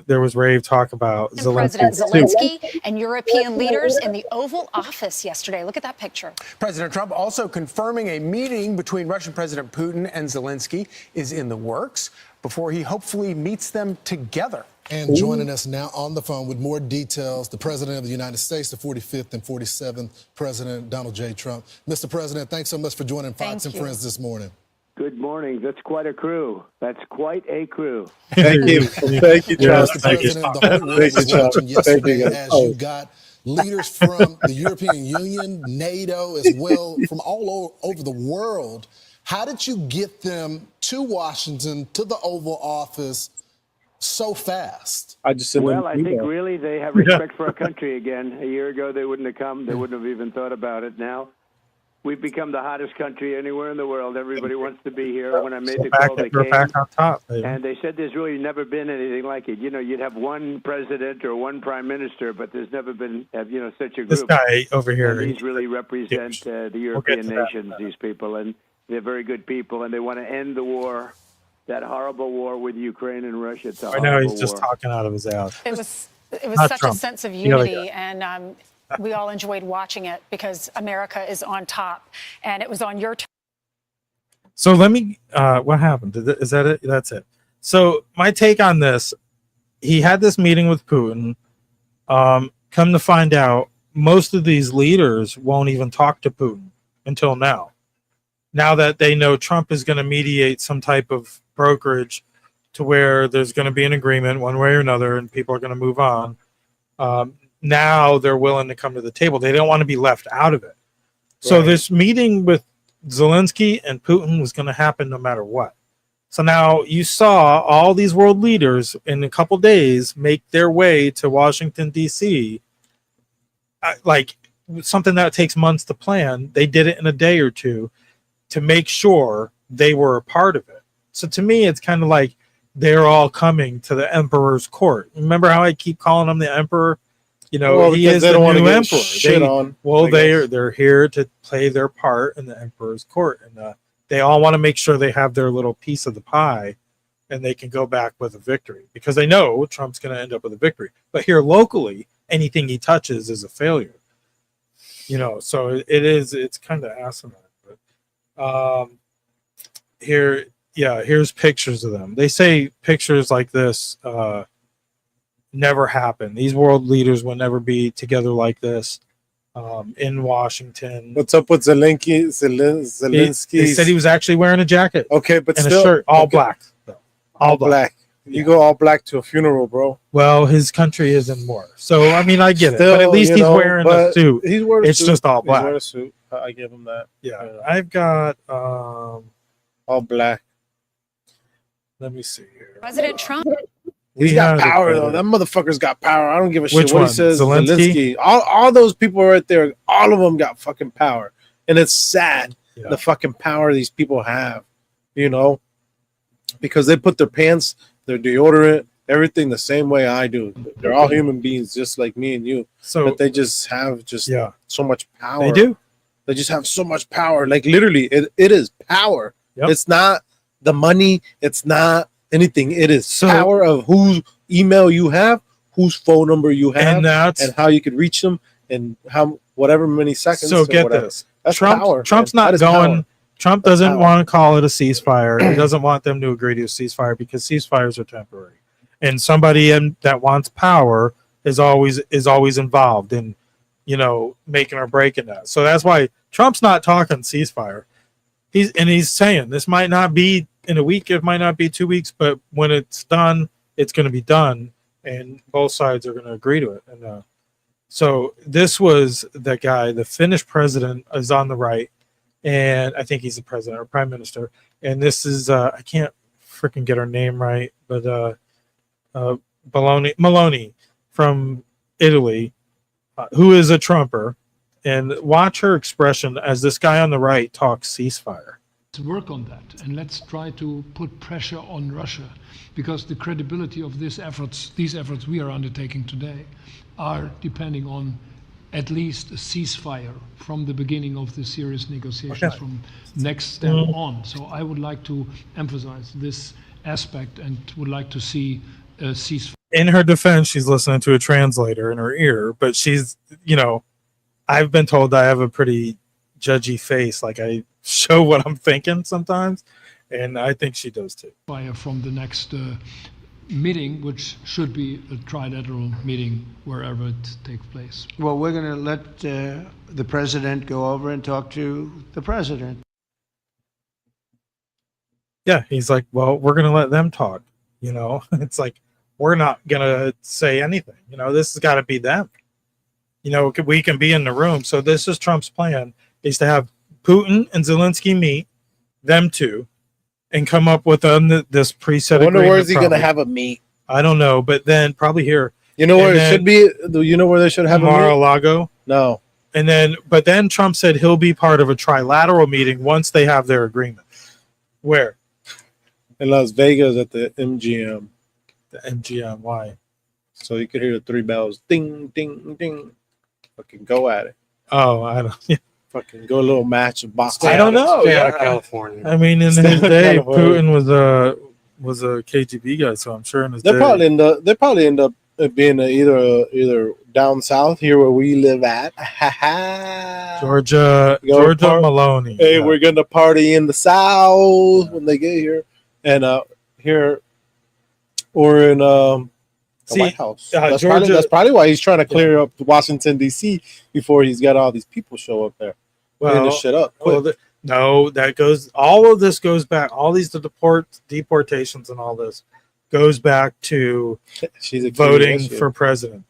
there was rave talk about President Zelensky. Zelensky and European leaders in the Oval Office yesterday. Look at that picture. President Trump also confirming a meeting between Russian President Putin and Zelensky is in the works before he hopefully meets them together. And joining us now on the phone with more details, the President of the United States, the 45th and 47th President Donald J. Trump. Mr. President, thanks so much for joining Fox and Friends this morning. Good morning. That's quite a crew. That's quite a crew. Thank you. Thank you, Charles. Mr. President, the whole world was watching yesterday as you got leaders from the European Union, NATO, as well, from all over the world. How did you get them to Washington, to the Oval Office, so fast? I think really they have respect for our country again. A year ago, they wouldn't have come. They wouldn't have even thought about it. Now, we've become the hottest country anywhere in the world. Everybody wants to be here. When I made the back, call, they we're came. back on top, baby. And they said there's really never been anything like it. You know, you'd have one president or one prime minister, but there's never been, such a group. This guy over here. And these really represent the European nations, these people. And they're very good people, and they want to end the war, that horrible war with Ukraine and Russia. It's a I know he's horrible just war. talking out of his ass. It was Not such Trump. a sense of The other unity, and we all enjoyed watching it because America is on top, and it was on your. So let me. What happened? Is that it? That's it. So my take on this: he had this meeting with Putin. Come to find out, most of these leaders won't even talk to Putin until now. Now that they know Trump is going to mediate some type of brokerage to where there's going to be an agreement one way or another and people are going to move on. Now they're willing to come to the table. They don't want to be left out of it. So Right. this meeting with Zelensky and Putin was going to happen no matter what. So now you saw all these world leaders in a couple days make their way to Washington, D.C. Like something that takes months to plan. They did it in a day or two to make sure they were a part of it. So to me, it's kind of like they're all coming to the emperor's court. Remember how I keep calling him the emperor? You know, Well, he because is they the don't want new to get emperor. shit on. Well, I guess. they're here to play their part in the emperor's court, and they all want to make sure they have their little piece of the pie, and they can go back with a victory because they know Trump's going to end up with a victory. But here locally, anything he touches is a failure. You know, so it's kind of asinine. But here's pictures of them. They say pictures like this never happen. These world leaders will never be together like this in Washington. What's up with Zelensky? They said he was actually wearing a jacket. Okay, but and still, a shirt, all okay. black. Though. All black. You go all black to a funeral, bro. Well, his country is in war, so I mean, I get Still, it. But at least he's wearing a suit. He's wearing It's a suit. just all black. He's wearing a suit. I give him that. Yeah, I've got all black. Let me see here. President Trump. He's got power though. That motherfucker's got power. I don't give a shit Which what one? he says. Zelensky? All those people right there, all of them got fucking power, and it's sad the fucking power these people have. You know, because they put their pants, their deodorant, everything the same way I do. They're all human beings, just like me and you. So, but they just have so much power. They do. They just have so much power. Like literally, it is power. Yep. It's not the money. It's not anything. It is power of whose email you have, whose phone number you have, and how you could reach them, and how whatever many seconds. So or get whatever. this. That's Trump's power. Trump's man. not That is going. power. Trump doesn't want to call it a ceasefire. He doesn't want them to agree to a ceasefire because ceasefires are temporary. And somebody that wants power is always involved in, making or breaking that. So that's why Trump's not talking ceasefire. He's saying this might not be in a week, it might not be 2 weeks, but when it's done, it's going to be done, and both sides are going to agree to it. And so this was the guy, the Finnish president is on the right, and I think he's the president or prime minister. And this is I can't freaking get her name right, but Meloni from Italy, who is a Trumper. And watch her expression as this guy on the right talks ceasefire. Let's work on that, and let's try to put pressure on Russia, because the credibility of these efforts we are undertaking today are depending on at least a ceasefire from the beginning of the serious negotiations from next step on. So I would like to emphasize this aspect and would like to see a ceasefire. In her defense, she's listening to a translator in her ear, but she's, I've been told I have a pretty judgy face. Like I show what I'm thinking sometimes, and I think she does too. From the next meeting, which should be a trilateral meeting wherever it takes place. Well, we're going to let the president go over and talk to the president. Yeah, he's like, well, we're going to let them talk. It's like, we're not going to say anything. This has got to be them. We can be in the room. So this is Trump's plan, is to have Putin and Zelensky meet, them two, and come up with this preset agreement. I wonder where is he going to have a meet? I don't know, but then probably here. You know where it should be? You know where they should have a meet? Mar-a-Lago? No. And then, but then Trump said he'll be part of a trilateral meeting once they have their agreement. Where? In Las Vegas at the MGM. The MGM. Why? So you could hear the 3 bells. Ding, ding, ding. Fucking go at it. Oh, I don't. Yeah. Fucking go a little match of boxing. I don't know. Stay out of California. I mean, in his day, Putin was a KGB guy, so I'm sure in his They day. probably end up being either down south here where we live at. Georgia Maloney. Hey, we're gonna party in the south when they get here, and here or in the White House. That's probably why he's trying to clear up Washington D.C. before he's got all these people show up there. Clean this shit up. No, that goes. All of this goes back. All these deportations and all this goes back to voting for president.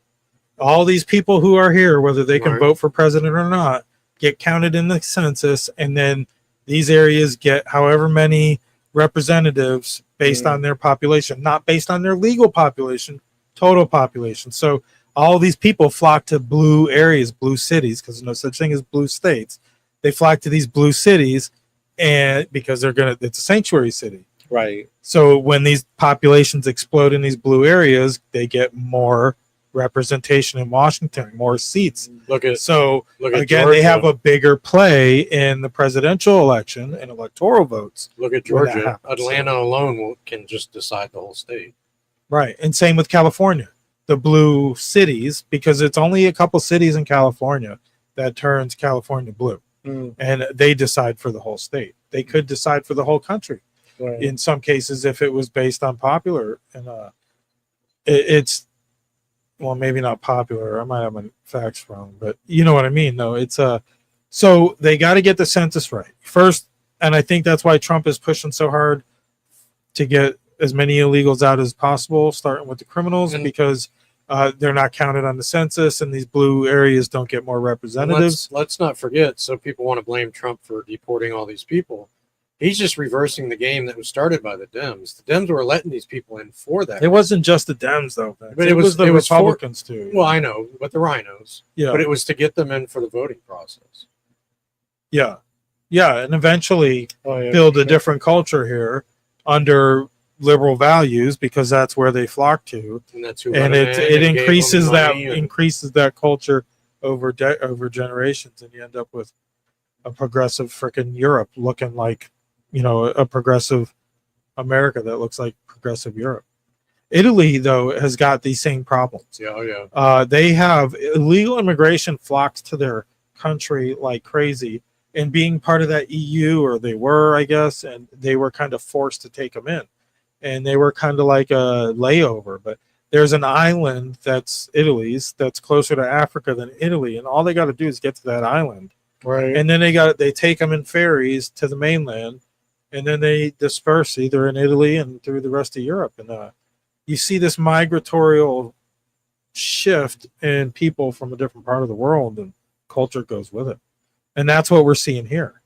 All these people who are here, whether they can vote for president or not, get counted in the census, and then these areas get however many representatives based on their population, not based on their legal population, total population. So all these people flock to blue areas, blue cities, because there's no such thing as blue states. They flock to these blue cities, and because it's a sanctuary city. Right. So when these populations explode in these blue areas, they get more representation in Washington, more seats. Look at again, Georgia. they have a bigger play in the presidential election and electoral votes. Look at Georgia. Atlanta alone can just decide the whole state. Right. And same with California. The blue cities, because it's only a couple cities in California that turns California blue. And they decide for the whole state. They could decide for the whole country. Right. In some cases, if it was based on popular, and it's well, maybe not popular. I might have my facts wrong, but you know what I mean. No, it's so they got to get the census right first, and I think that's why Trump is pushing so hard to get as many illegals out as possible, starting with the criminals, because they're not counted on the census, and these blue areas don't get more representatives. Let's not forget. So people want to blame Trump for deporting all these people. He's just reversing the game that was started by the Dems. The Dems were letting these people in for that. It wasn't just the Dems, though. But it was the Republicans, too. Well, I know, but the rhinos. Yeah. But it was to get them in for the voting process. Yeah. Yeah, and eventually build a different culture here under liberal values, because that's where they flock to. And that's who it increases that culture over generations, and you end up with a progressive freaking Europe looking like, a progressive America that looks like progressive Europe. Italy, though, has got these same problems. Yeah. They have illegal immigration flocks to their country like crazy, and being part of that EU, or they were, I guess, and they were kind of forced to take them in, and they were kind of like a layover. But there's an island that's Italy's that's closer to Africa than Italy, and all they got to do is get to that island. Right. And then they take them in ferries to the mainland, and then they disperse either in Italy and through the rest of Europe. And you see this migratorial shift in people from a different part of the world, and culture goes with it. And that's what we're seeing here.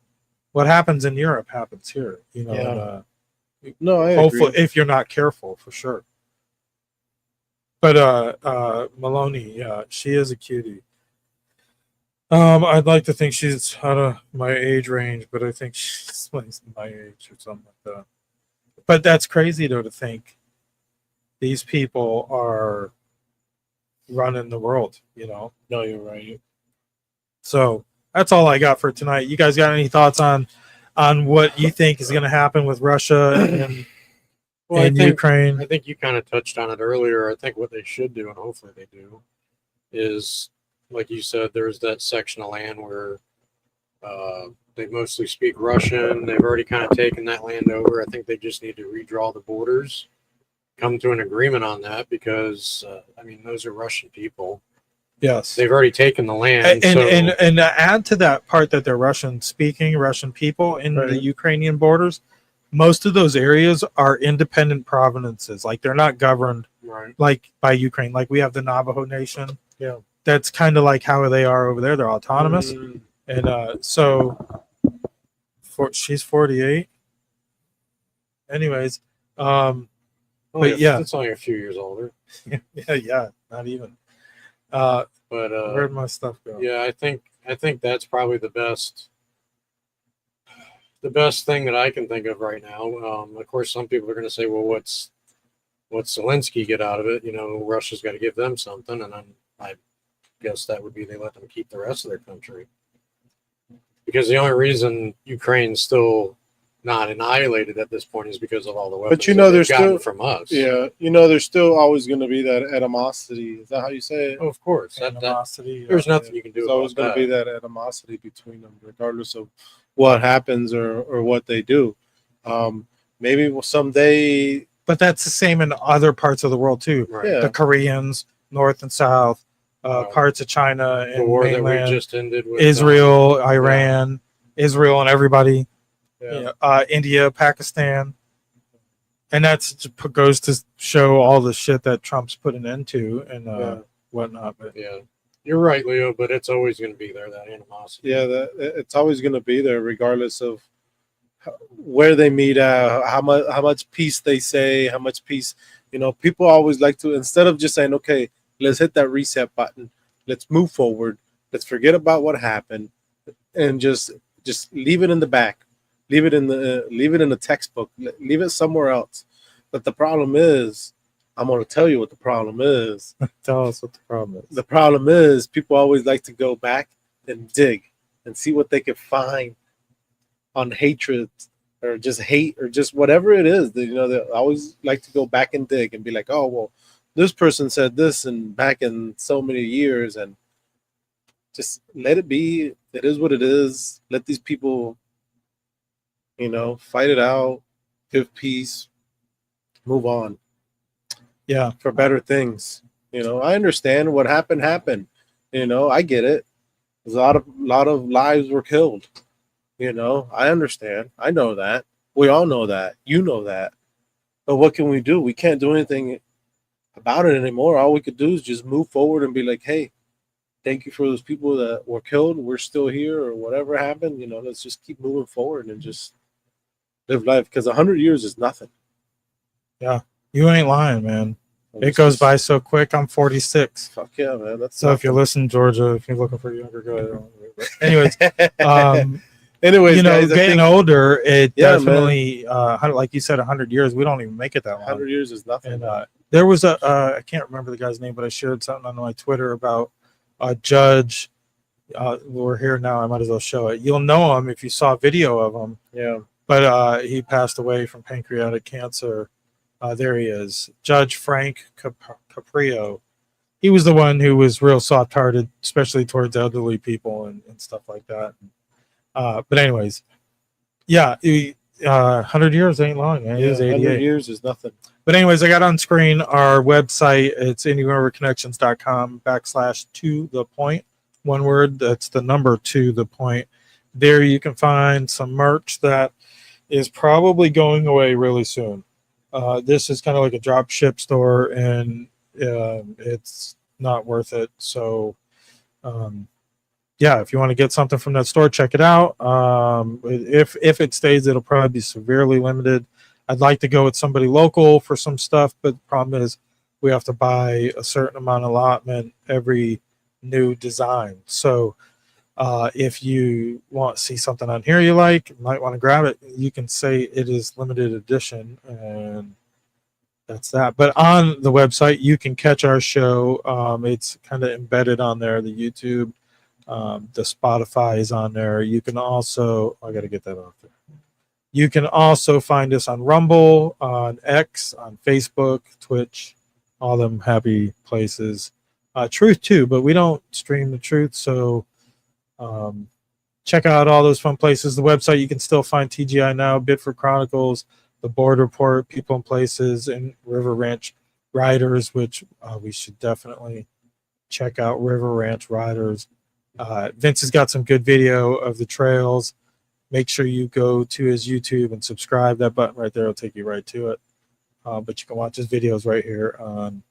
What happens in Europe happens here. No, I hopefully, agree. if you're not careful, for sure. But Maloney, yeah, she is a cutie. I'd like to think she's out of my age range, but I think she's my age or something like that. But that's crazy, though, to think these people are running the world, No, you're right. So that's all I got for tonight. You guys got any thoughts on what you think is going to happen with Russia and Ukraine? I think you kind of touched on it earlier. I think what they should do, and hopefully they do, is, like you said, there's that section of land where they mostly speak Russian. They've already kind of taken that land over. I think they just need to redraw the borders, come to an agreement on that, because those are Russian people. Yes, they've already taken the land. And to add to that part that they're Russian-speaking, Russian people in the Ukrainian borders, most of those areas are independent provinces. Like, they're not governed like by Ukraine. Like, we have the Navajo Nation. Yeah. That's kind of like how they are over there. They're autonomous. And she's 48. Anyways, but yeah. It's only a few years older. yeah, not even. But where'd my stuff go? Yeah, I think I think that's probably the best thing that I can think of right now. Of course, some people are going to say, well, what's Zelensky get out of it? You know, Russia's got to give them something, and then I guess that would be they let them keep the rest of their country, because the only reason Ukraine's still not annihilated at this point is because of all the weapons. But you know, there's still from us. Yeah, you know, there's still always going to be that animosity. Is that how you say it? Oh, of course, Animosity. there's nothing you can do. There's always going to be that animosity between them, regardless of what happens or what they do. Maybe someday. But that's the same in other parts of the world too. Right. Yeah. The Koreans, North and South, parts of China The and war mainland, that we just ended with Israel, Iran, Israel, and everybody. Yeah. India, Pakistan, and that's goes to show all the shit that Trump's putting into and whatnot. But yeah, you're right, Leo. But it's always going to be there, that animosity. Yeah, it's always going to be there, regardless of where they meet at, how much peace they say, how much peace. You know, people always like to, instead of just saying, okay, let's hit that reset button, let's move forward, let's forget about what happened, and just leave it in the back, leave it in the textbook, leave it somewhere else. But the problem is, I'm going to tell you what the problem is. Tell us what the problem is. The problem is, people always like to go back and dig and see what they can find on hatred or just hate or just whatever it is. They always like to go back and dig and be like, oh, well, this person said this and back in so many years, and just let it be. It is what it is. Let these people, fight it out, give peace, move on. Yeah, for better things. I understand what happened. I get it. There's a lot of lives were killed. I understand. I know that. We all know that. You know that. But what can we do? We can't do anything about it anymore. All we could do is just move forward and be like, hey, thank you for those people that were killed. We're still here, or whatever happened. Let's just keep moving forward and just live life, because 100 years is nothing. Yeah, you ain't lying, man. It goes by so quick. I'm 46. Fuck yeah, man. That's so. If you're listening, Georgia, if you're looking for a younger guy, anyways, guys, getting older, it definitely, like you said, 100 years. We don't even make it that long. 100 years is nothing. And there was I can't remember the guy's name, but I shared something on my Twitter about a judge. We're here now. I might as well show it. You'll know him if you saw a video of him. Yeah. But he passed away from pancreatic cancer. There he is, Judge Frank Caprio. He was the one who was real soft-hearted, especially towards elderly people and stuff like that. But anyways, yeah, 100 years ain't long, man. It is 88. 100 years is nothing. But anyways, I got on screen our website. It's IndyRiverConnections.com/to-the-point. One word. That's the number 2 the point. There you can find some merch that is probably going away really soon. This is kind of like a drop ship store, and it's not worth it. So, if you want to get something from that store, check it out. If it stays, it'll probably be severely limited. I'd like to go with somebody local for some stuff, but the problem is we have to buy a certain amount of allotment every new design. So, if you want to see something on here you like, you might want to grab it. You can say it is limited edition, and that's that. But on the website, you can catch our show. It's kind of embedded on there. The YouTube, the Spotify is on there. You can also, I got to get that off there. You can also find us on Rumble, on X, on Facebook, Twitch, all them happy places. Truth too, but we don't stream the Truth, so check out all those fun places. The website, you can still find TGI Now, Bitford Chronicles, The Board Report, People and Places, and River Ranch Riders, which we should definitely check out. River Ranch Riders. Vince has got some good video of the trails. Make sure you go to his YouTube and subscribe. That button right there will take you right to it. But you can watch his videos right here on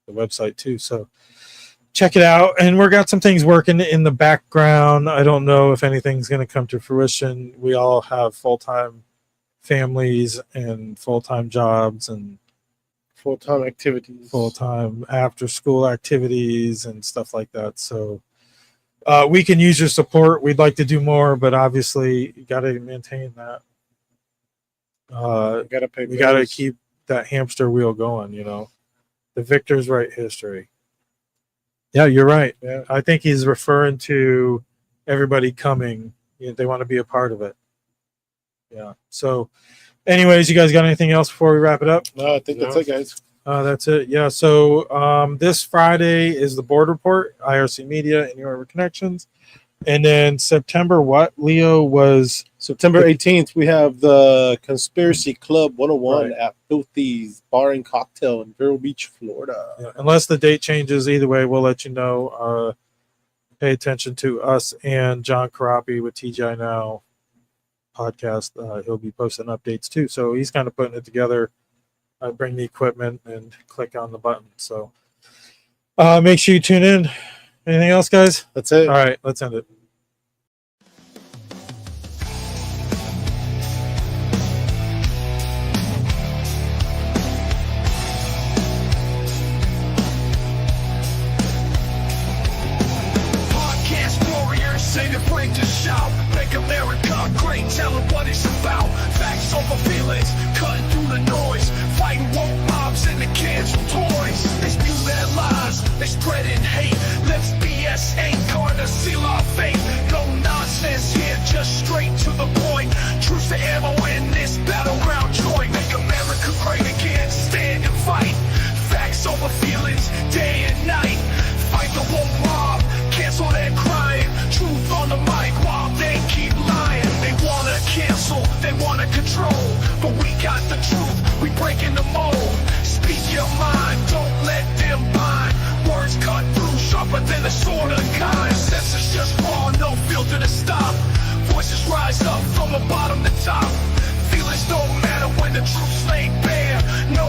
the website too. So check it out. And we got some things working in the background. I don't know if anything's going to come to fruition. We all have full-time families and full-time jobs and full-time activities, full-time after-school activities and stuff like that. So We can use your support. We'd like to do more, but obviously you got to maintain that. We got to keep that hamster wheel going. You know, the victors write history. Yeah, you're right. Yeah. I think he's referring to everybody coming. You know, they want to be a part of it. Yeah. So, anyways, you guys got anything else before we wrap it up? No, I think that's it, guys. That's it. Yeah. So this Friday is the board report, IRC Media and Your Connections. And then September, what, Leo, was September 18th, we have the Conspiracy Club 101 Right. at Filthy's Bar and Cocktail in Vero Beach, Florida. unless the date changes, either way, we'll let you know. Pay attention to us and John Karapi with TGI Now podcast. He'll be posting updates too. So he's kind of putting it together. I bring the equipment and click on the button. So make sure you tune in. Anything else, guys? That's it. All right, let's end it. Podcast warriors say the brave to shout. Make America great, tell them what it's about. Facts over feelings, cutting through the noise. Fighting woke mobs and the kids with toys. They spew their lies, they spreading hate. Let's BS ain't gonna seal our fate. No nonsense here, just straight to the point. Truce to ammo in this battleground joint. Make America great again, stand and fight. Facts over feelings, day and night. Fight the woke mob, cancel their crying. Truth on the mic while they keep lying. They wanna cancel, they wanna control, but we got the truth, we breaking the mold. Speak your mind, don't let them bind. Words cut through, sharper than a sword of kind. Senses just raw, no filter to stop. Voices rise up from the bottom to top. Feelings don't matter when the truth's laid bare. No